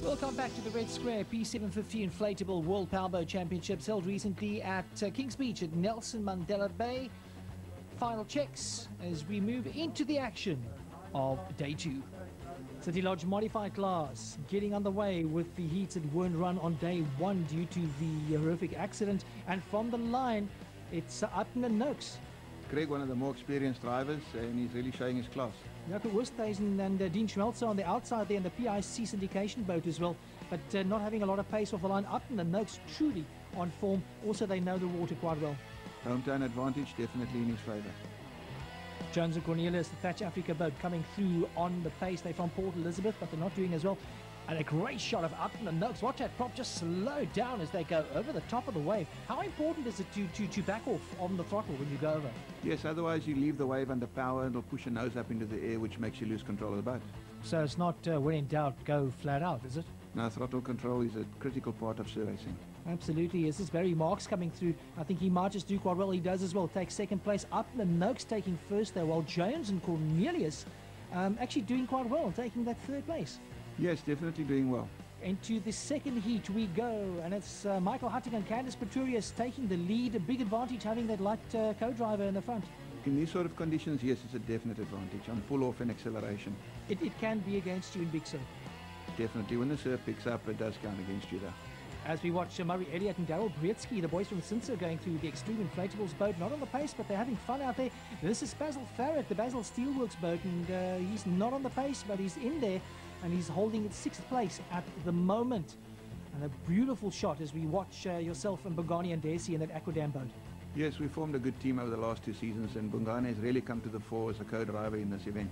Welcome back to the Red Square P750 Inflatable World Powerboat Championships held recently at Kings Beach at Nelson Mandela Bay. Final checks as we move into the action of day 2. City Lodge modified class getting underway with the heats that weren't run on day 1 due to the horrific accident, and from the line it's Upton and Noakes. Greg, one of the more experienced drivers, and he's really showing his class. Jacques Turner and Dean Schmelzer on the outside there in the PIC syndication boat as well, but not having a lot of pace off the line. Upton and Noakes truly on form. Also, they know the water quite well. Hometown advantage definitely in his favour. Jones and Cornelius, the Thatch Africa boat, coming through on the pace. They're from Port Elizabeth, but they're not doing as well. And a great shot of Upton and Noakes. Watch that prop just slow down as they go over the top of the wave. How important is it to back off on the throttle when you go over? Yes, otherwise you leave the wave under power and it'll push your nose up into the air, which makes you lose control of the boat. So it's not when in doubt, go flat out, is it? No, throttle control is a critical part of racing. Absolutely. This is Barry Marks coming through. I think he might just do quite well. He does as well. Takes second place. Upton and Noakes taking first there, while Jones and Cornelius actually doing quite well, taking that third place. Yes, definitely doing well. Into the second heat we go, and it's Michael Hutting and Candice Pretorius taking the lead. A big advantage having that light co-driver in the front. In these sort of conditions, yes, it's a definite advantage on pull-off and acceleration. It can be against you in big surf. Definitely. When the surf picks up, it does count against you though. As we watch Murray Elliott and Daryl Brietzky, the boys from Sinsa, going through the Extreme Inflatables boat, not on the pace, but they're having fun out there. This is Basil Farrett, the Basil Steelworks boat, and he's not on the pace, but he's in there, and he's holding it 6th place at the moment. And a beautiful shot as we watch yourself and Bongani and Desi in that Aquadam boat. Yes, we formed a good team over the last 2 seasons, and Bongani has really come to the fore as a co-driver in this event.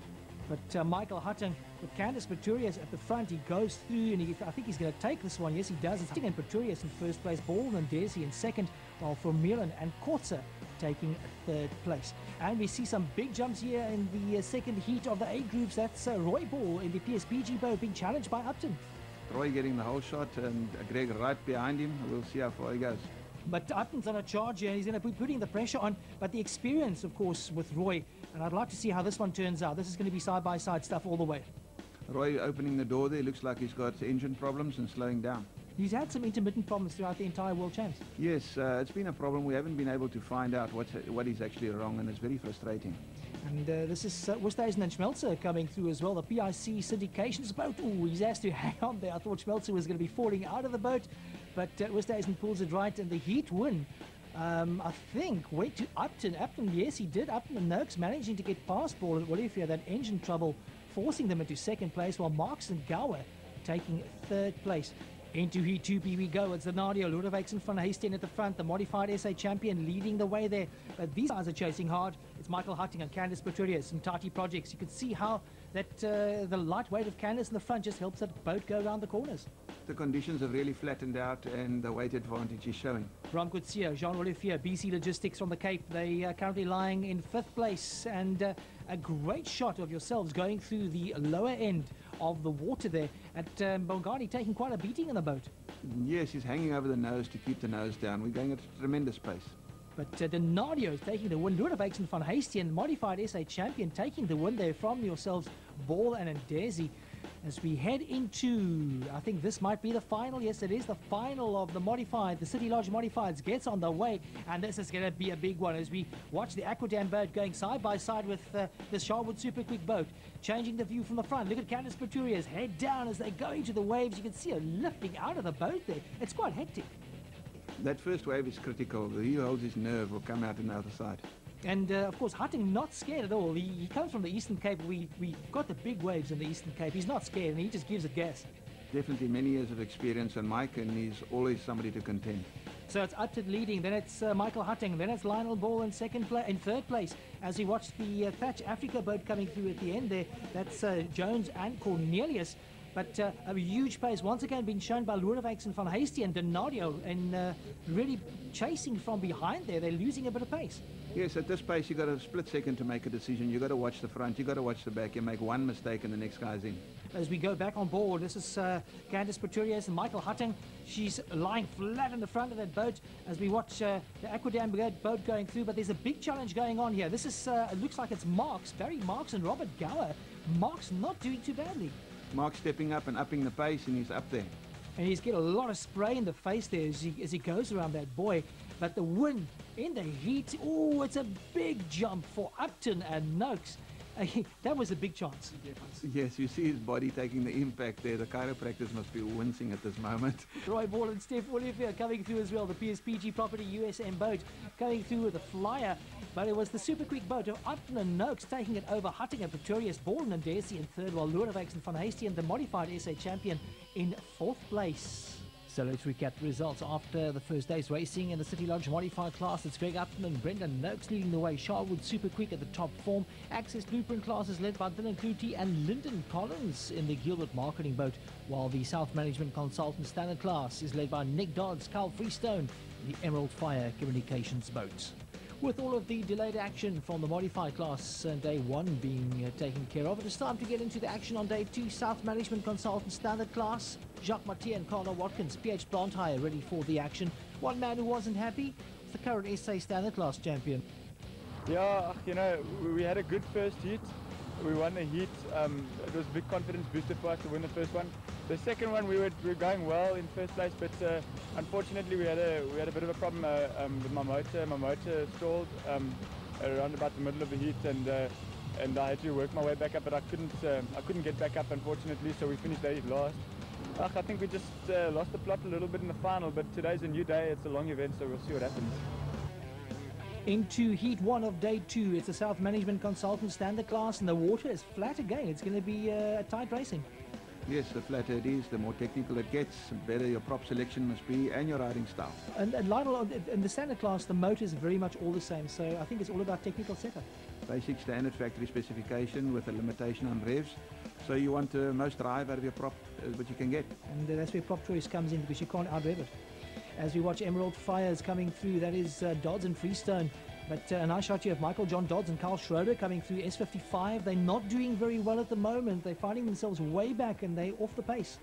But Michael Hutting with Candice Pretorius at the front, he goes through, and I think he's going to take this one. Yes, he does. It's Hutting and Pretorius in first place, Baldwin and Desi in second, while Vermeulen and Kortzer taking third place. And we see some big jumps here in the second heat of the A groups. That's Roy Ball in the PSPG boat being challenged by Upton. Roy getting the whole shot, and Greg right behind him. We'll see how far he goes. But Upton's on a charge here, and he's going to be putting the pressure on. But the experience, of course, with Roy, and I'd like to see how this one turns out. This is going to be side-by-side stuff all the way. Roy opening the door there, looks like he's got engine problems and slowing down. He's had some intermittent problems throughout the entire World Champs. Yes, it's been a problem. We haven't been able to find out what is actually wrong, and it's very frustrating. And this is Westhuizen and Schmelzer coming through as well. The PIC syndications boat. Ooh, he's asked to hang on there. I thought Schmelzer was going to be falling out of the boat, but Westhuizen pulls it right, and the heat win, I think, went to Upton. Upton, yes, he did. Upton and Noakes managing to get past Ball and Olivia, that engine trouble forcing them into second place, while Marks and Gower taking third place. Into Heat 2B we go. It's the Nadio, Ludovic and Van Heesten at the front. The modified SA champion leading the way there. But these guys are chasing hard. It's Michael Hutting and Candice Pretorius and Tati Projects. You can see how that the light weight of Candice in the front just helps that boat go around the corners. The conditions have really flattened out, and the weight advantage is showing. Bram Coetzee, Jean-Olivier, BC Logistics from the Cape. They are currently lying in 5th place, and a great shot of yourselves going through the lower end of the water there. At Bongani taking quite a beating in the boat. Yes, he's hanging over the nose to keep the nose down. We're going at a tremendous pace. But the Nadio is taking the win. Ludovic and Van Heesten, modified SA champion, taking the win there from yourselves, Ball and Ndezi. As we head into, I think this might be the final. Yes, it is the final of the modified. The City Lodge Modifieds gets on the way, and this is going to be a big one as we watch the Aquadam boat going side by side with the Sharwood Super Quick boat, changing the view from the front. Look at Candice Pretorius head down as they go into the waves. You can see her lifting out of the boat there. It's quite hectic. That first wave is critical. He who holds his nerve will come out on the other side. And of course, Hutting not scared at all. He comes from the Eastern Cape. We got the big waves in the Eastern Cape. He's not scared, and he just gives it gas. Definitely many years of experience on Mike, and he's always somebody to contend. So it's Upton leading, then it's Michael Hutting, then it's Lionel Ball in third place. As we watch the Thatch Africa boat coming through at the end there, that's Jones and Cornelius. But a huge pace once again being shown by Ludovic and Van Heesten and Donadio, and really chasing from behind there. They're losing a bit of pace. Yes, at this pace you've got a split second to make a decision. You've got to watch the front, you've got to watch the back. You make one mistake and the next guy's in. As we go back on board, this is Candice Pretorius and Michael Hutting. She's lying flat in the front of that boat as we watch the Aquadam boat going through, but there's a big challenge going on here. This is, it looks like it's Marks, Barry Marks and Robert Gower. Marks not doing too badly. Mark's stepping up and upping the pace, and he's up there. And he's getting a lot of spray in the face there as he goes around that buoy. But the win in the heat, oh, it's a big jump for Upton and Noakes. That was a big chance. Yes, you see his body taking the impact there. The chiropractors must be wincing at this moment. Roy Ball and Steph Olivier coming through as well. The PSPG Property USM boat coming through with a flyer. But it was the super quick boat of Upton and Noakes taking it over Hutting and Pretorius, Borden and Darcy in third, while Lodewijks and Van Hasty and the modified SA champion in fourth place. So let's recap the results after the first day's racing in the City Lodge modified class. It's Greg Upton and Brendan Noakes leading the way. Sharwood super quick at the top form. Access Blueprint class is led by Dylan Clutie and Lyndon Collins in the Gilbert marketing boat, while the South Management Consultant standard class is led by Nick Dodds, Carl Freestone, the Emerald Fire Communications boat. With all of the delayed action from the modified class day one being taken care of, it is time to get into the action on day two. South Management Consultant standard class, Jacques Turner and Carla Watkins, PH Blantyre ready for the action. One man who wasn't happy was the current SA standard class champion. Yeah, you know, we had a good first heat. We won the heat. It was a big confidence booster for us to win the first one. The second one, we were going well in first place, but unfortunately we had a bit of a problem with my motor. My motor stalled around about the middle of the heat, and I had to work my way back up, but I couldn't get back up, unfortunately. So we finished the heat last. I think we just lost the plot a little bit in the final, but today's a new day. It's a long event, so we'll see what happens. Into heat one of day two, it's the South Management Consultant standard class, and the water is flat again. It's going to be tight racing. Yes, the flatter it is, the more technical it gets, the better your prop selection must be and your riding style. And Lionel, in the standard class, the motor is very much all the same, so I think it's all about technical setup. Basic standard factory specification with a limitation on revs. So you want the most drive out of your prop what you can get. And that's where prop choice comes in, because you can't out-rev it. As we watch Emerald Fires coming through, that is Dodds and Freestone. But a nice shot here of Michael John Dodds and Carl Schroeder coming through S55. They're not doing very well at the moment. They're finding themselves way back and they're off the pace.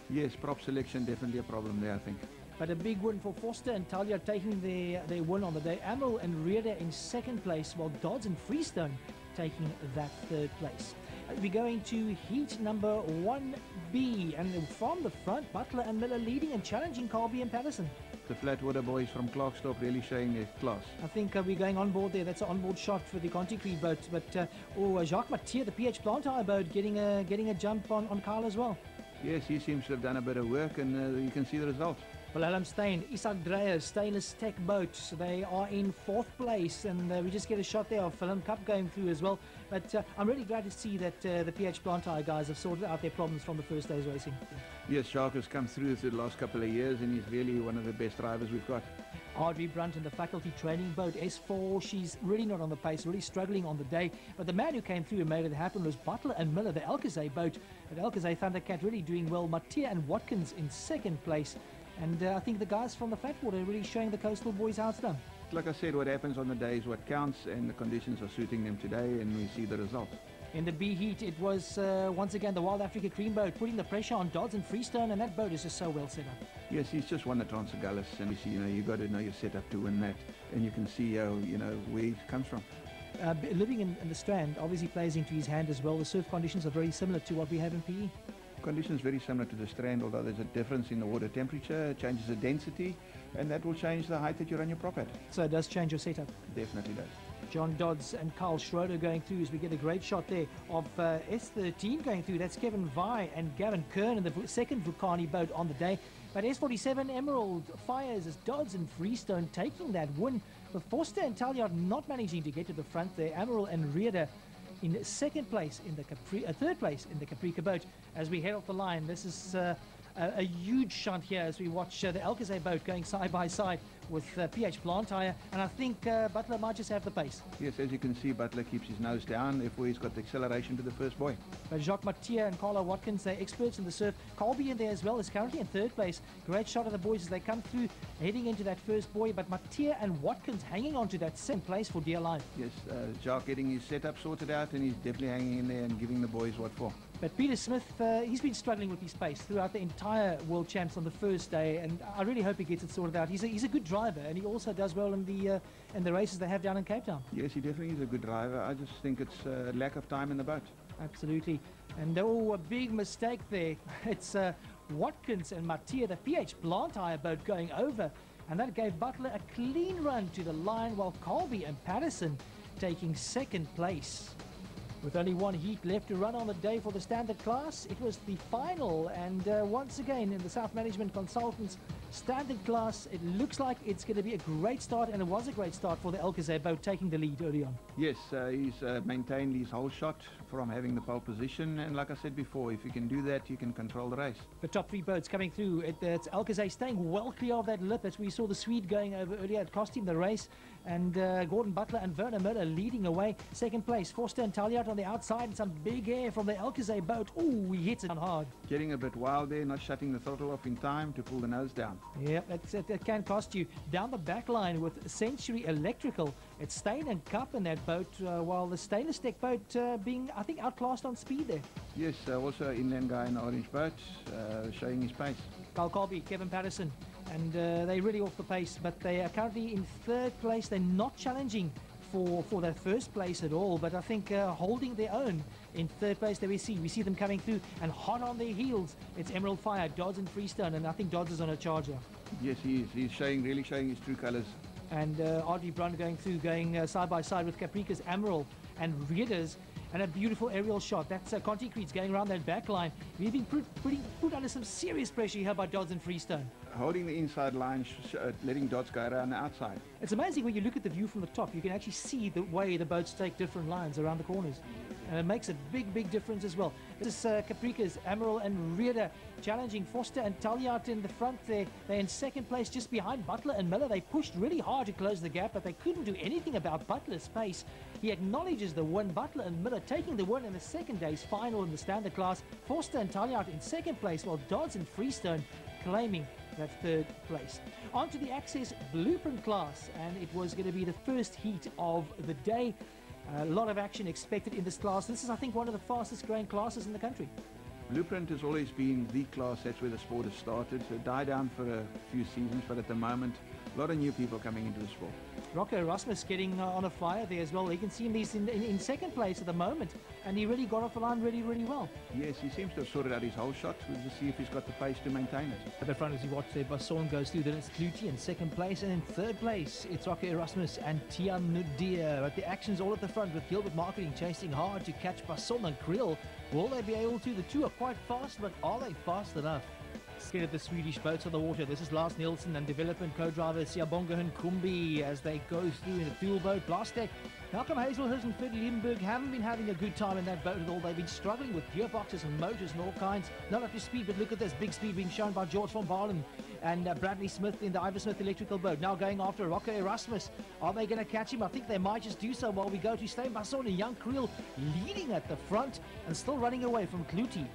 Yes, prop selection definitely a problem there, I think. But a big win for Foster and Talia taking their win on the day. Amel and Reeder in second place, while Dodds and Freestone taking that third place. We're going to heat number 1B, and from the front, Butler and Miller leading and challenging Colby and Patterson. The Flatwater boys from Clarkstorp really showing their class. I think we're going on board there. That's an onboard shot for the Conti Creed boat. But Jacques Turner, the PH Blantyre boat, getting a jump on Carl as well. Yes, he seems to have done a bit of work, and you can see the result. Wilhelm Steyn, Isak Dreyer, Stainless Tech boat. They are in fourth place, and we just get a shot there of Film Cup going through as well. But I'm really glad to see that the PH Blantyre guys have sorted out their problems from the first day's racing. Yes, Jacques has come through the last couple of years, and he's really one of the best drivers we've got. Audrey Brunt in the faculty training boat S4. She's really not on the pace, really struggling on the day. But the man who came through and made it happen was Butler and Miller, the Alcazay boat. But Alcazay Thundercat really doing well. Mattia and Watkins in second place. And I think the guys from the Flatwater are really showing the coastal boys how it's done. Like I said, what happens on the day is what counts, and the conditions are suiting them today, and we see the result. In the B heat, it was once again the Wild Africa Cream boat putting the pressure on Dodds and Freestone, and that boat is just so well set up. Yes, he's just won the Transagullis, and you see, you got to know your setup to win that, and you can see how, where he comes from. Living in the Strand obviously plays into his hand as well. The surf conditions are very similar to what we have in PE. Conditions very similar to the Strand, although there's a difference in the water temperature, it changes the density, and that will change the height that you run your prop at. So it does change your setup. Definitely does. John Dodds and Carl Schroeder going through as we get a great shot there of S13 going through. That's Kevin Vai and Gavin Kern in the second Vulcani boat on the day. But S47 Emerald Fires as Dodds and Freestone taking that win, with Forster and Talyard not managing to get to the front there. Emerald and Reeder in second place in the third place in the Caprica boat. As we head off the line, this is a huge shot here as we watch the Alcazay boat going side by side with PH Blantyre, and I think Butler might just have the pace. Yes, as you can see, Butler keeps his nose down. Therefore, he's got the acceleration to the first buoy. But Jacques Turner and Carla Watkins, they're experts in the surf. Colby in there as well is currently in third place. Great shot of the boys as they come through, heading into that first buoy. But Turner and Watkins hanging on to that second place for dear life. Yes, Jacques getting his setup sorted out, and he's definitely hanging in there and giving the boys what for. But Peter Smith, he's been struggling with his pace throughout the entire World Champs on the first day, and I really hope he gets it sorted out. He's a good driver. driver, and he also does well in the races they have down in Cape Town. Yes, he definitely is a good driver. I just think it's a lack of time in the boat. Absolutely. And oh, a big mistake there. It's Watkins and Mattia, the PH Blantyre boat, going over, and that gave Butler a clean run to the line, while Colby and Patterson taking second place. With only one heat left to run on the day for the standard class, it was the final, and once again in the South Management Consultants standard class, it looks like it's going to be a great start, and it was a great start for the Alcazar boat, taking the lead early on. Yes, he's maintained his whole shot from having the pole position, and like I said before, if you can do that, you can control the race. The top three boats coming through. It's Alcazar staying well clear of that lip, as we saw the Swede going over earlier. It cost him the race, and Gordon Butler and Werner Miller leading away. Second place, Forster and Talliard on the outside, and some big air from the Alcazar boat. Oh, he hits it on hard. Getting a bit wild there, not shutting the throttle off in time to pull the nose down. Yeah, it can cost you. Down the back line with Century Electrical, it's Stain and Cup in that boat, while the stainless deck boat being, I think, outclassed on speed there. Yes, also inland guy in the orange boat, showing his pace. Carl Colby, Kevin Patterson, and they're really off the pace, but they are currently in third place. They're not challenging for that first place at all, but I think holding their own in third place. There we see them coming through, and hot on their heels, it's Emerald Fire, Dodds and Freestone, and I think Dodds is on a charger. Yes, he is. He's really showing his true colours. And Audrey Brun going through, going side by side with Caprica's Emerald and Readers, and a beautiful aerial shot. That's Conti Creeds going around that back line. We've been put under some serious pressure here by Dodds and Freestone. Holding the inside line, letting Dodds go around the outside. It's amazing when you look at the view from the top. You can actually see the way the boats take different lines around the corners. And it makes a big difference as well. This is Caprica's Emerald and Reader challenging Forster and Talliard in the front there. They're in second place just behind Butler and Miller. They pushed really hard to close the gap, but they couldn't do anything about Butler's pace. He acknowledges the win. Butler and Miller taking the win in the second day's final in the standard class. Forster and Talliard in second place, while Dodds and Freestone claiming that third place. On to the Access Blueprint class, and it was going to be the first heat of the day. A lot of action expected in this class. This is, I think, one of the fastest growing classes in the country. Blueprint has always been the class. That's where the sport has started. So it died down for a few seasons, but at the moment, a lot of new people coming into the sport. Rocco Erasmus getting on a flyer there as well. You can see him, he's in second place at the moment, and he really got off the line really well. Yes, he seems to have sorted out his whole shot. We'll just see if he's got the pace to maintain it. At the front, as you watch there, Basson goes through. Then it's Clutie in second place, and in third place, it's Rocco Erasmus and Tian Nudia. But the action's all at the front, with Gilbert Marketing chasing hard to catch Basson and Krill. Will they be able to? The two are quite fast, but are they fast enough? Scared of the Swedish boats on the water. This is Lars Nielsen and development co-driver Siabonga Nkumbi as they go through in a dual boat. Blastek, Malcolm Hazelhurst and Fred Limburg haven't been having a good time in that boat at all. They've been struggling with gearboxes and motors and all kinds. Not up to speed, but look at this big speed being shown by George van Baalen and Bradley Smith in the Ivor Smith electrical boat. Now going after Rocco Erasmus. Are they going to catch him? I think they might just do so while we go to Stein Basson and Jan Kriel leading at the front and still running away from Clutie.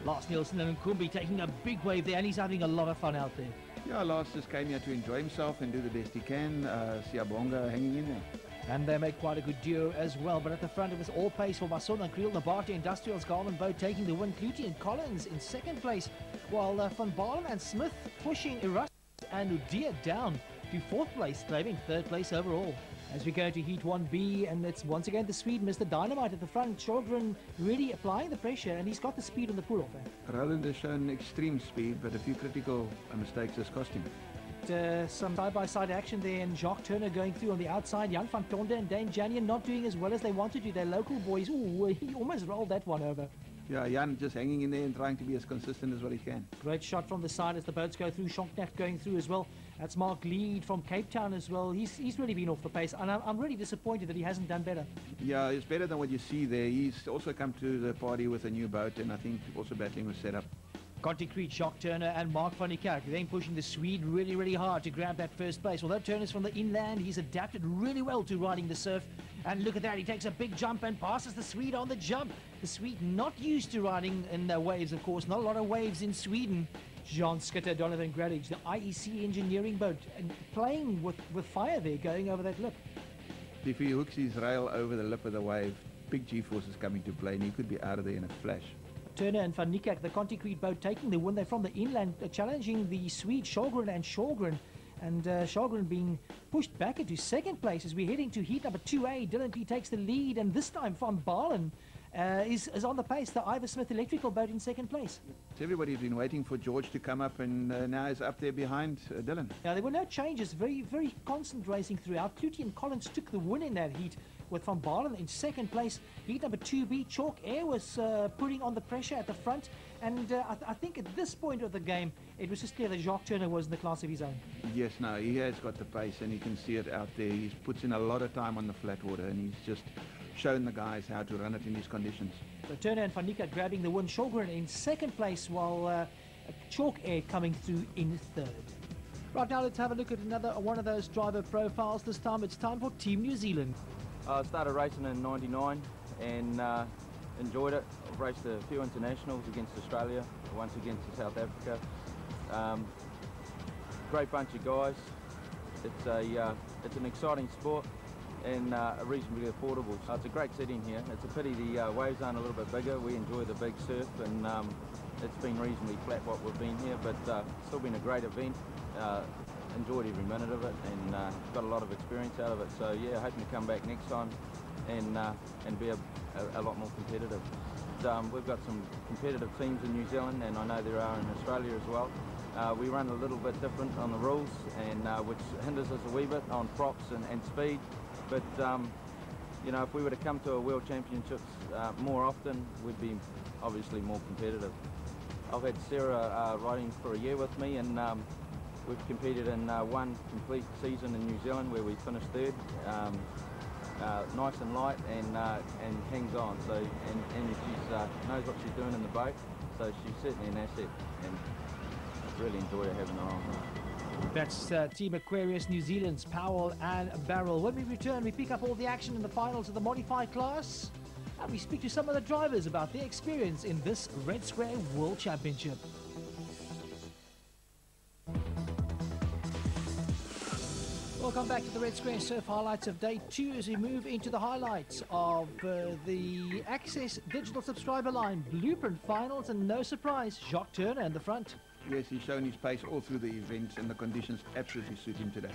Lars Nielsen and Nkumbi taking a big wave there, and he's having a lot of fun out there. Yeah, Lars just came here to enjoy himself and do the best he can. Siabonga hanging in there. And they make quite a good duo as well. But at the front, it was all pace for Basson and Kriel. The Barte Industrials Garland boat taking the win. Clutie and Collins in second place, while Van Baalen and Smith pushing Erasmus and Udia down to fourth place, claiming third place overall. As we go to Heat 1B, and it's once again the Swede, Mr. Dynamite at the front. Sjogren really applying the pressure, and he's got the speed on the pull-off. Roland has shown extreme speed, but a few critical mistakes has cost him. Some side-by-side action there, and Jacques Turner going through on the outside. Jan van Tonde and Dane Janian not doing as well as they wanted to. They're local boys. Ooh, he almost rolled that one over. Yeah, Jan just hanging in there and trying to be as consistent as what he can. Great shot from the side as the boats go through. Shonknacht going through as well. That's Mark Lead from Cape Town as well. He's really been off the pace, and I'm really disappointed that he hasn't done better. Yeah, it's better than what you see there. He's also come to the party with a new boat, and I think also battling with setup. Conti Creed, Jacques Turner and Mark van der Kerk then pushing the Swede really hard to grab that first place. Although Turner's from the inland, he's adapted really well to riding the surf. And look at that, he takes a big jump and passes the Swede on the jump. The Swede not used to riding in the waves, of course. Not a lot of waves in Sweden. Jean Skitter, Donovan Gradage, the IEC engineering boat, and playing with fire there, going over that lip. If he hooks his rail over the lip of the wave, big G-force is coming to play, and he could be out of there in a flash. Turner and Van Niekerk, the Conti Creed boat, taking the win. They're from the inland, challenging the Swede Sjogren and Sjogren. And Sjogren being pushed back into second place as we head into heat number 2A. Dylan P takes the lead, and this time Van Baalen is on the pace. The Ivor Smith electrical boat in second place. Everybody's been waiting for George to come up, and now he's up there behind Dylan. Now, there were no changes. Very constant racing throughout. Clutie and Collins took the win in that heat, with Van Baalen in second place. Heat number 2B, Chalk Air was putting on the pressure at the front. And I think at this point of the game, it was just clear that Jacques Turner was in the class of his own. Yes, no, he has got the pace, and you can see it out there. He puts in a lot of time on the flat water, and he's just shown the guys how to run it in these conditions. So Turner and Van Niekerk grabbing the win. Sjogren in second place, while Chalk Air coming through in third. Right, now let's have a look at another one of those driver profiles. This time it's time for Team New Zealand. I started racing in '99 and enjoyed it. I've raced a few internationals against Australia, once against South Africa. Great bunch of guys. It's an exciting sport and reasonably affordable. It's a great setting here. It's a pity the waves aren't a little bit bigger. We enjoy the big surf, and it's been reasonably flat what we've been here, but still been a great event. Enjoyed every minute of it, and got a lot of experience out of it. So yeah, hoping to come back next time and be a lot more competitive. We've got some competitive teams in New Zealand, and I know there are in Australia as well. We run a little bit different on the rules, and which hinders us a wee bit on props and speed. But you know, if we were to come to a World Championships more often, we'd be obviously more competitive. I've had Sarah riding for a year with me, and we've competed in one complete season in New Zealand where we finished third. Nice and light, and hangs on. So and she knows what she's doing in the boat. So she's certainly an asset, and I really enjoy having her on. That's Team Aquarius New Zealand's Powell and Barrel. When we return, we pick up all the action in the finals of the modified class, and we speak to some of the drivers about their experience in this Red Square World Championship. Welcome back to the Red Square Surf highlights of day 2 as we move into the highlights of the Access Digital Subscriber Line Blueprint Finals, and no surprise, Jacques Turner in the front. Yes, he's shown his pace all through the events, and the conditions absolutely suit him today.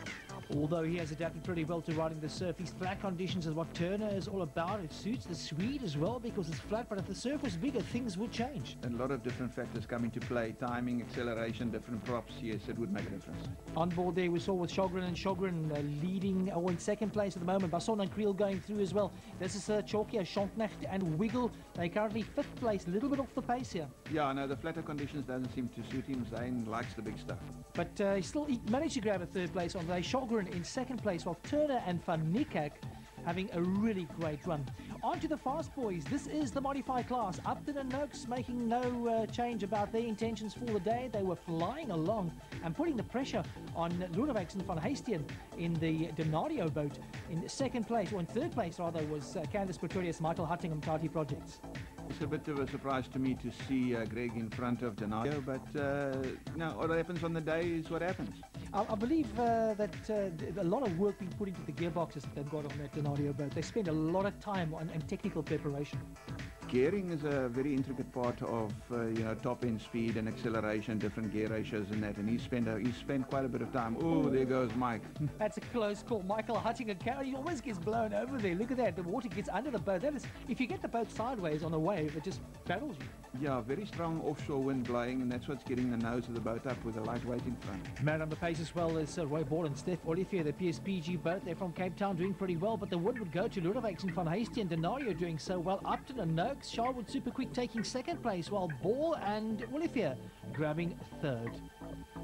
Although he has adapted pretty well to riding the surf, these flat conditions is what Turner is all about. It suits the Swede as well because it's flat, but if the surf was bigger, things would change. And a lot of different factors come into play: timing, acceleration, different props. Yes, it would make a difference. On board there, we saw with Sjogren leading, or in second place at the moment. Basson and Creel going through as well. This is Chalkia, Schonknecht and Wiggle. They currently 5th place, a little bit off the pace here. Yeah, no, the flatter conditions doesn't seem to suit him. Zane likes the big stuff. But he managed to grab a 3rd place on the day. Sjogren in 2nd place, while Turner and Van Niekerk having a really great run. On to the fast boys. This is the modified class. Upton and Noakes making no change about their intentions for the day. They were flying along and putting the pressure on Ludovic and Van Heestien in the Donadio boat. In 2nd place, or in 3rd place rather, was Candice Pretorius, Michael Huttingham, Tati Projects. It's a bit of a surprise to me to see Greg in front of Donadio, but no, what happens on the day is what happens. I believe that a lot of work being put into the gearboxes that they've got on that Donadio boat. They spend a lot of time on technical preparation. Gearing is a very intricate part of top-end speed and acceleration, different gear ratios and that, and he spent quite a bit of time. Oh, there goes Mike. That's a close call. Michael Huttingham, he almost gets blown over there. Look at that. The water gets under the boat. That is, if you get the boat sideways on a wave, it just barrels you. Yeah, very strong offshore wind blowing, and that's what's getting the nose of the boat up with a light weight in front. Man on the pace as well as Roy Ball and Steph Olivier, the PSPG boat. They're from Cape Town, doing pretty well, but the wind would go to Ludovic and Van Heestien and Denario doing so well. Upton and Noakes, Sharwood Super Quick taking 2nd place, while Ball and Olivier grabbing 3rd.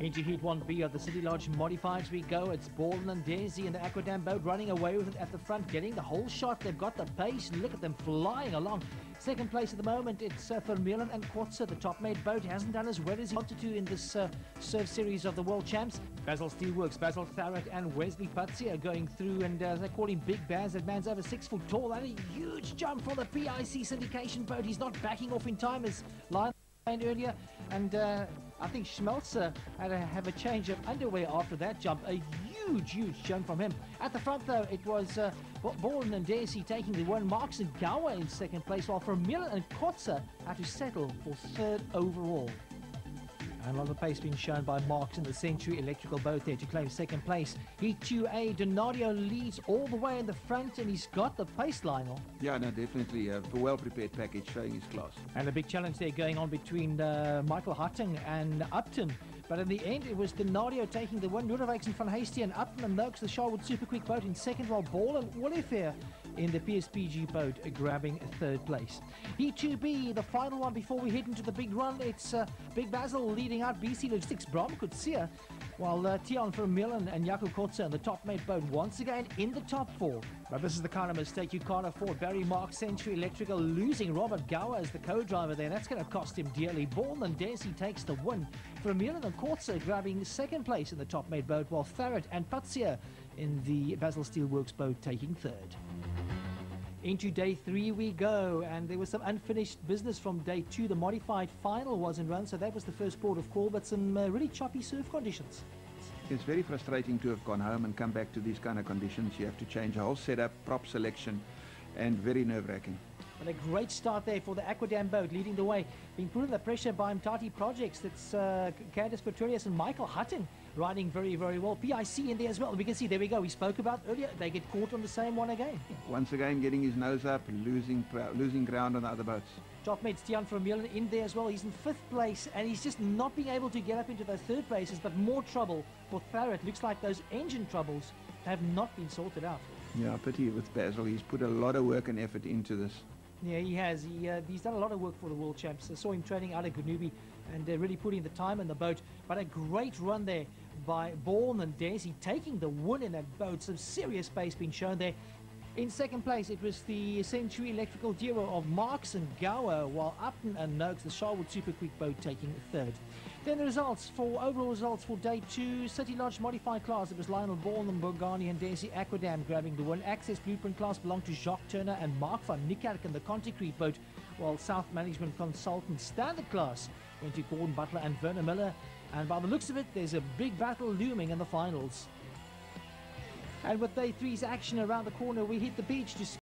Into Heat 1B of the City Lodge Modifieds we go. It's Baldwin and Daisy and the Aquadam boat running away with it at the front, getting the whole shot. They've got the pace. Look at them flying along. 2nd place at the moment, it's Vermeulen and Kotze. The top-mate boat hasn't done as well as he wanted to in this surf series of the World Champs. Basil Steelworks, Basil Tharrett and Wesley Putzi are going through, and they call him Big Baz. That man's over 6 foot tall, and a huge jump for the PIC syndication boat. He's not backing off in time as Lion earlier, and I think Schmelzer had to have a change of underwear after that jump. A huge jump from him. At the front, though, it was Borden and Daisy taking the one. Marks and Gower in 2nd place, while Vermeulen and Kotze had to settle for 3rd overall. And a lot of pace being shown by Marks in the Century Electrical boat there to claim second place. Heat 2A, Donadio leads all the way in the front, and he's got the pace, Lionel. Yeah, no, definitely a well-prepared package showing his class. And a big challenge there going on between Michael Hutting and Upton. But in the end, it was Donadio taking the win. Noorderwijks and Van Hasty and Upton and Noakes, the Sharwood Super Quick boat in second, while Ball and Olivier in the PSPG boat grabbing third place. Heat 2B, the final one before we head into the big run. It's Big Basil leading out BC Logistics, Bram Kutsia, while Tian Vermeulen and Jaco Kotze in the top mate boat once again in the top four. But this is the kind of mistake you can't afford. Barry Marks, Century Electrical, losing Robert Gower as the co-driver there. That's going to cost him dearly. Ball and Desi takes the win. Vermeulen and Kotze grabbing second place in the top mate boat, while Farrett and Patsia in the Basil Steelworks boat taking third. Into day 3 we go, and there was some unfinished business from day 2. The modified final wasn't run, so that was the first port of call, but some really choppy surf conditions. It's very frustrating to have gone home and come back to these kind of conditions. You have to change a whole setup, prop selection, and very nerve-wracking. But a great start there for the Aquadam boat, leading the way. Being put under pressure by Mtati Projects. That's Candice Petrelius and Michael Hutton riding very, very well. PIC in there as well. We can see, there we go, we spoke about earlier. They get caught on the same one again. Once again, getting his nose up, losing ground on the other boats. Top mate Stian Vermeulen in there as well. He's in 5th place, and he's just not being able to get up into those third places, but more trouble for Farrett. Looks like those engine troubles have not been sorted out. Yeah, pity with Basil. He's put a lot of work and effort into this. Yeah, he has. He's done a lot of work for the World Champs. I saw him training out at Ganubi and really putting the time in the boat. But a great run there by Bourne and Desi, taking the win in that boat. Some serious pace being shown there. In second place, it was the Century Electrical duo of Marks and Gower, while Upton and Noakes, the Sharwood Super Quick boat, taking third. Then the overall results for day 2, City Lodge Modified class. It was Lionel Bourne and Burgani and Desi Aquadam grabbing the win. Access Blueprint class belonged to Jacques Turner and Mark van Niekerk in the Conticrete boat, while South Management Consultant Standard class went to Gordon Butler and Werner Miller. And by the looks of it, there's a big battle looming in the finals. And with day 3's action around the corner, we hit the beach to